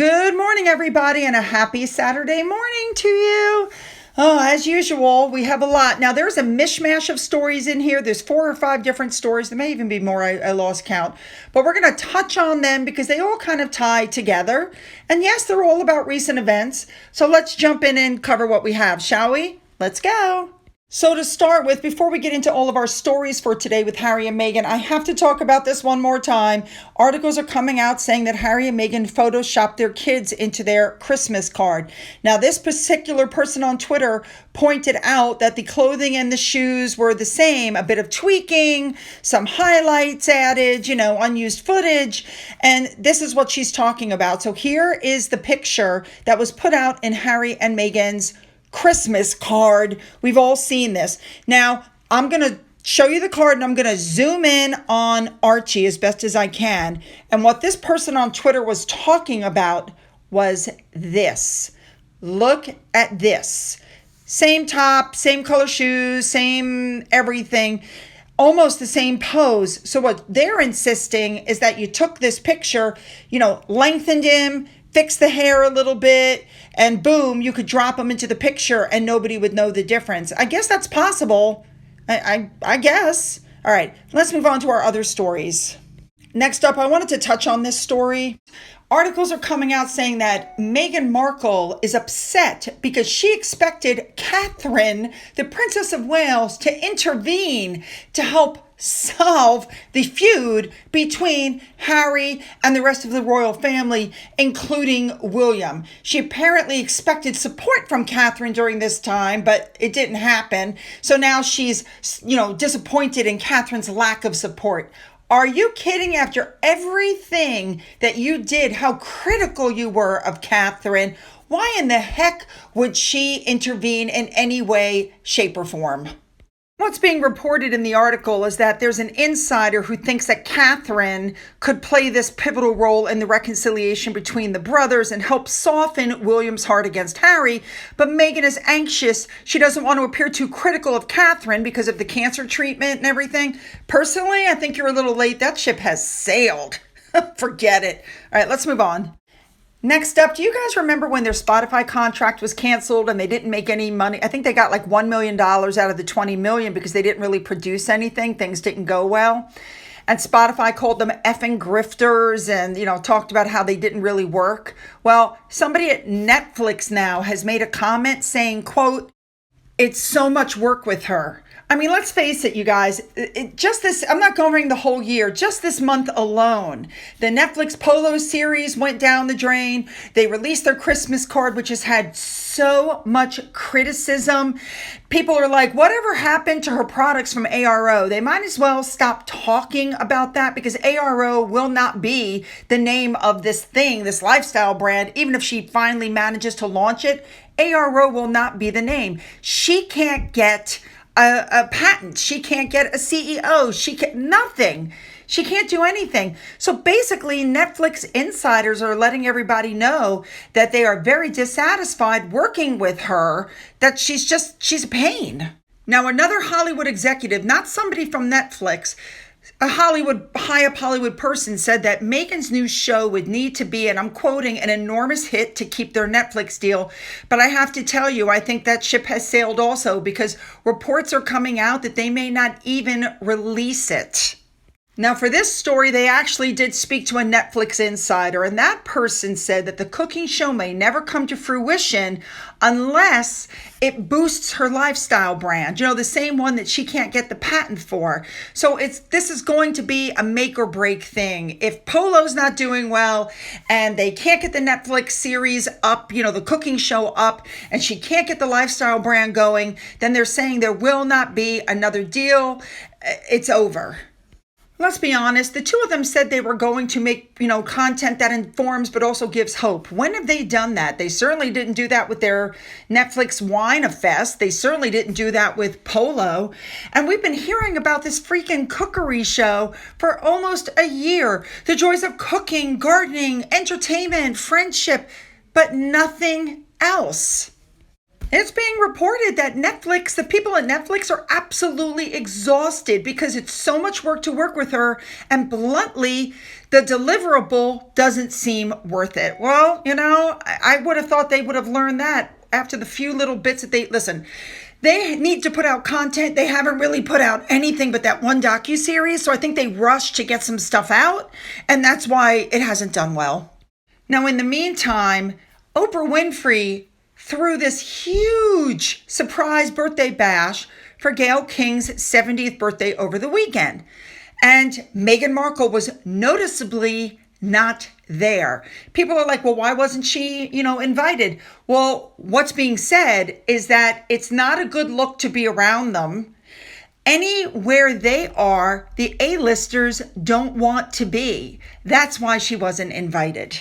Good morning, everybody, and a happy Saturday morning to you. Oh, as usual, we have a lot. Now, there's a mishmash of stories in here. There's 4 or 5 different stories. There may even be more. I lost count. But we're going to touch on them because they all kind of tie together. And yes, they're all about recent events. So let's jump in and cover what we have, shall we? Let's go. So to start with, before we get into all of our stories for today with Harry and Meghan, I have to talk about this one more time. Articles are coming out saying that Harry and Meghan photoshopped their kids into their Christmas card. Now, this particular person on Twitter pointed out that the clothing and the shoes were the same, a bit of tweaking, some highlights added, unused footage. And this is what she's talking about. So here is the picture that was put out in Harry and Meghan's Christmas card. We've all seen this. Now, I'm going to show you the card and I'm going to zoom in on Archie as best as I can. And what this person on Twitter was talking about was this. Look at this. Same top, same color shoes, same everything, almost the same pose. So what they're insisting is that you took this picture, lengthened him, fix the hair a little bit, and boom, you could drop them into the picture and nobody would know the difference. I guess that's possible. I guess. All right, let's move on to our other stories. Next up, I wanted to touch on this story. Articles are coming out saying that Meghan Markle is upset because she expected Catherine, the Princess of Wales, to intervene to help solve the feud between Harry and the rest of the royal family, including William. She apparently expected support from Catherine during this time, but it didn't happen. So now she's, disappointed in Catherine's lack of support. Are you kidding? After everything that you did, how critical you were of Catherine, why in the heck would she intervene in any way, shape, or form? What's being reported in the article is that there's an insider who thinks that Catherine could play this pivotal role in the reconciliation between the brothers and help soften William's heart against Harry. But Meghan is anxious. She doesn't want to appear too critical of Catherine because of the cancer treatment and everything. Personally, I think you're a little late. That ship has sailed. Forget it. All right, let's move on. Next up, do you guys remember when their Spotify contract was canceled and they didn't make any money? I think they got like $1 million out of the $20 million because they didn't really produce anything. Things didn't go well. And Spotify called them effing grifters and, talked about how they didn't really work. Well, somebody at Netflix now has made a comment saying, quote, "It's so much work with her." I mean, let's face it, you guys, I'm not covering the whole year, just this month alone. The Netflix Polo series went down the drain. They released their Christmas card, which has had so much criticism. People are like, whatever happened to her products from ARO? They might as well stop talking about that because ARO will not be the name of this thing, this lifestyle brand, even if she finally manages to launch it. ARO will not be the name. She can't get a patent. She can't get a CEO. Nothing. She can't do anything. So basically, Netflix insiders are letting everybody know that they are very dissatisfied working with her, that she's a pain. Now, another Hollywood executive, not somebody from Netflix, a high up Hollywood person said that Meghan's new show would need to be, and I'm quoting, an enormous hit to keep their Netflix deal. But I have to tell you, I think that ship has sailed also because reports are coming out that they may not even release it. Now, for this story, they actually did speak to a Netflix insider, and that person said that the cooking show may never come to fruition unless it boosts her lifestyle brand, the same one that she can't get the patent for. So this is going to be a make or break thing. If Polo's not doing well and they can't get the Netflix series up, the cooking show up, and she can't get the lifestyle brand going, then they're saying there will not be another deal. It's over. Let's be honest, the two of them said they were going to make, content that informs but also gives hope. When have they done that? They certainly didn't do that with their Netflix Wine Fest. They certainly didn't do that with Polo. And we've been hearing about this freaking cookery show for almost a year. The joys of cooking, gardening, entertainment, friendship, but nothing else. It's being reported that the people at Netflix are absolutely exhausted because it's so much work to work with her. And bluntly, the deliverable doesn't seem worth it. Well, I would have thought they would have learned that after the few little bits that listen, they need to put out content. They haven't really put out anything but that one docuseries. So I think they rushed to get some stuff out. And that's why it hasn't done well. Now, in the meantime, Oprah Winfrey threw this huge surprise birthday bash for Gayle King's 70th birthday over the weekend. And Meghan Markle was noticeably not there. People are like, well, why wasn't she, invited? Well, what's being said is that it's not a good look to be around them. Anywhere they are, the A-listers don't want to be. That's why she wasn't invited.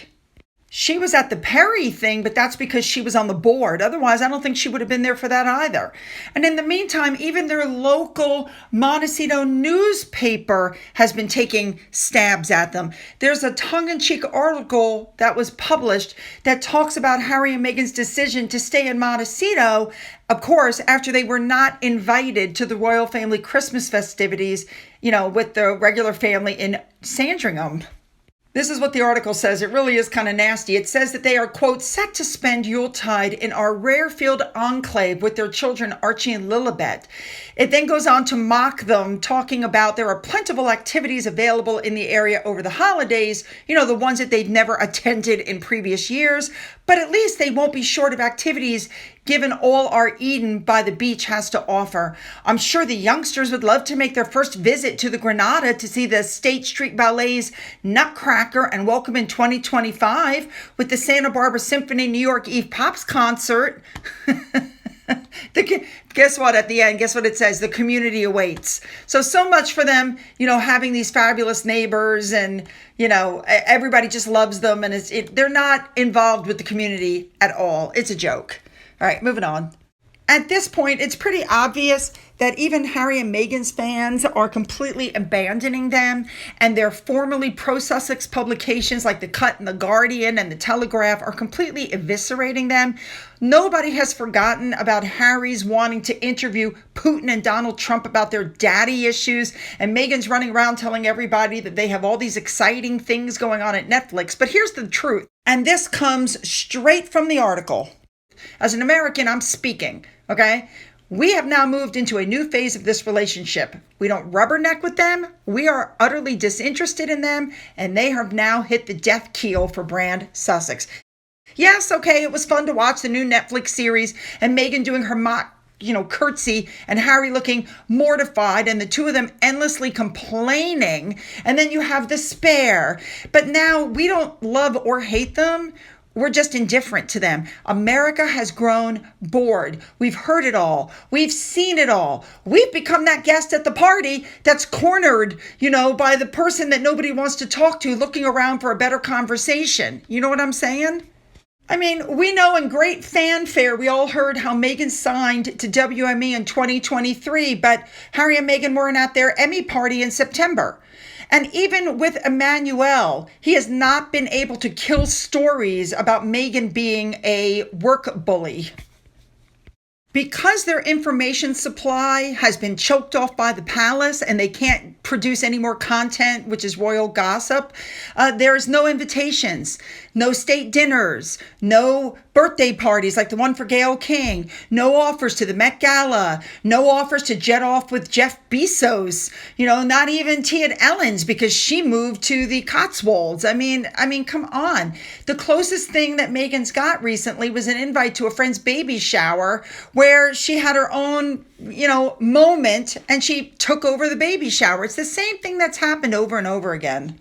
She was at the Perry thing, but that's because she was on the board. Otherwise, I don't think she would have been there for that either. And in the meantime, even their local Montecito newspaper has been taking stabs at them. There's a tongue-in-cheek article that was published that talks about Harry and Meghan's decision to stay in Montecito, of course, after they were not invited to the royal family Christmas festivities, with the regular family in Sandringham. This is what the article says. It really is kind of nasty. It says that they are, quote, set to spend Yuletide in our Rarefield enclave with their children, Archie and Lilibet. It then goes on to mock them, talking about there are plentiful activities available in the area over the holidays, the ones that they've never attended in previous years. But at least they won't be short of activities given all our Eden by the beach has to offer. I'm sure the youngsters would love to make their first visit to the Granada to see the State Street Ballet's Nutcracker and Welcome in 2025 with the Santa Barbara Symphony New York Eve Pops concert. Guess what? At the end, guess what it says? The community awaits. So much for them, having these fabulous neighbors and, everybody just loves them. And they're not involved with the community at all. It's a joke. All right, moving on. At this point, it's pretty obvious that even Harry and Meghan's fans are completely abandoning them, and their formerly pro-Sussex publications like The Cut and The Guardian and The Telegraph are completely eviscerating them. Nobody has forgotten about Harry's wanting to interview Putin and Donald Trump about their daddy issues, and Meghan's running around telling everybody that they have all these exciting things going on at Netflix. But here's the truth, and this comes straight from the article. As an American, I'm speaking, okay? We have now moved into a new phase of this relationship. We don't rubberneck with them. We are utterly disinterested in them, and they have now hit the death keel for brand Sussex. Yes, okay, it was fun to watch the new Netflix series and Meghan doing her mock, curtsy and Harry looking mortified and the two of them endlessly complaining. And then you have the spare. But now we don't love or hate them. We're just indifferent to them. America has grown bored. We've heard it all. We've seen it all. We've become that guest at the party that's cornered, by the person that nobody wants to talk to, looking around for a better conversation. You know what I'm saying? I mean, we know in great fanfare, we all heard how Meghan signed to WME in 2023, but Harry and Meghan weren't at their Emmy party in September. And even with Emmanuel, he has not been able to kill stories about Meghan being a work bully. Because their information supply has been choked off by the palace and they can't produce any more content, which is royal gossip, there's no invitations, no state dinners, no birthday parties like the one for Gayle King, no offers to the Met Gala, no offers to jet off with Jeff Bezos, not even Tia Ellen's because she moved to the Cotswolds. I mean, come on. The closest thing that Meghan's got recently was an invite to a friend's baby shower where she had her own, moment and she took over the baby shower. It's the same thing that's happened over and over again.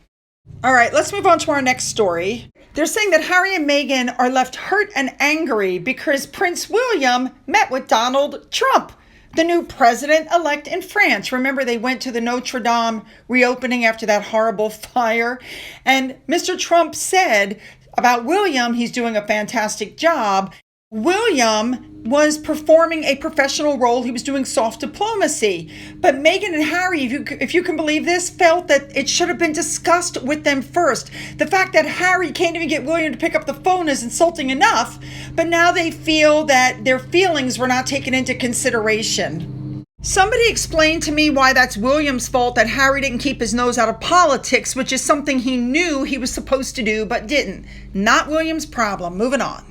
All right, let's move on to our next story. They're saying that Harry and Meghan are left hurt and angry because Prince William met with Donald Trump, the new president-elect in France. Remember, they went to the Notre Dame reopening after that horrible fire. And Mr. Trump said about William, he's doing a fantastic job. William was performing a professional role. He was doing soft diplomacy. But Meghan and Harry, if you can believe this, felt that it should have been discussed with them first. The fact that Harry can't even get William to pick up the phone is insulting enough, but now they feel that their feelings were not taken into consideration. Somebody explained to me why that's William's fault that Harry didn't keep his nose out of politics, which is something he knew he was supposed to do but didn't. Not William's problem. Moving on.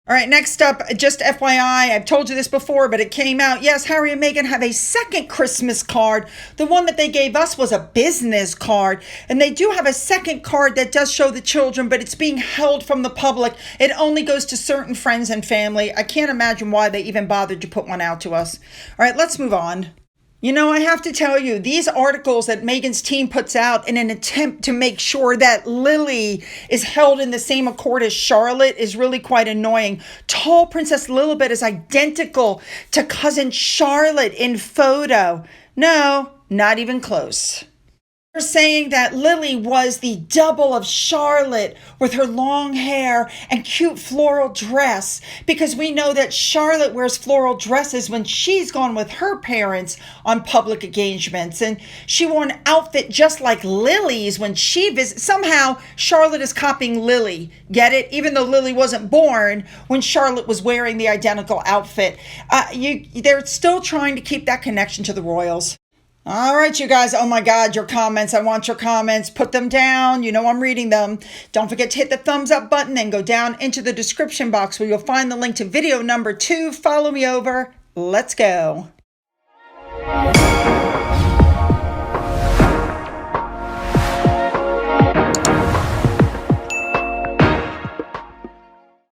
All right, next up, just FYI, I've told you this before, but it came out. Yes, Harry and Meghan have a second Christmas card. The one that they gave us was a business card. And they do have a second card that does show the children, but it's being held from the public. It only goes to certain friends and family. I can't imagine why they even bothered to put one out to us. All right, let's move on. You know, I have to tell you, these articles that Meghan's team puts out in an attempt to make sure that Lily is held in the same accord as Charlotte is really quite annoying. Tall Princess Lilibet is identical to cousin Charlotte in photo. No, not even close. They're saying that Lily was the double of Charlotte with her long hair and cute floral dress, because we know that Charlotte wears floral dresses when she's gone with her parents on public engagements, and she wore an outfit just like Lily's when she visits. Somehow Charlotte is copying Lily. Get it? Even though Lily wasn't born when Charlotte was wearing the identical outfit. They're still trying to keep that connection to the royals. All right, you guys. Oh my God, your comments. I want your comments. Put them down. You know I'm reading them. Don't forget to hit the thumbs up button and go down into the description box where you'll find the link to video number 2. Follow me over. Let's go.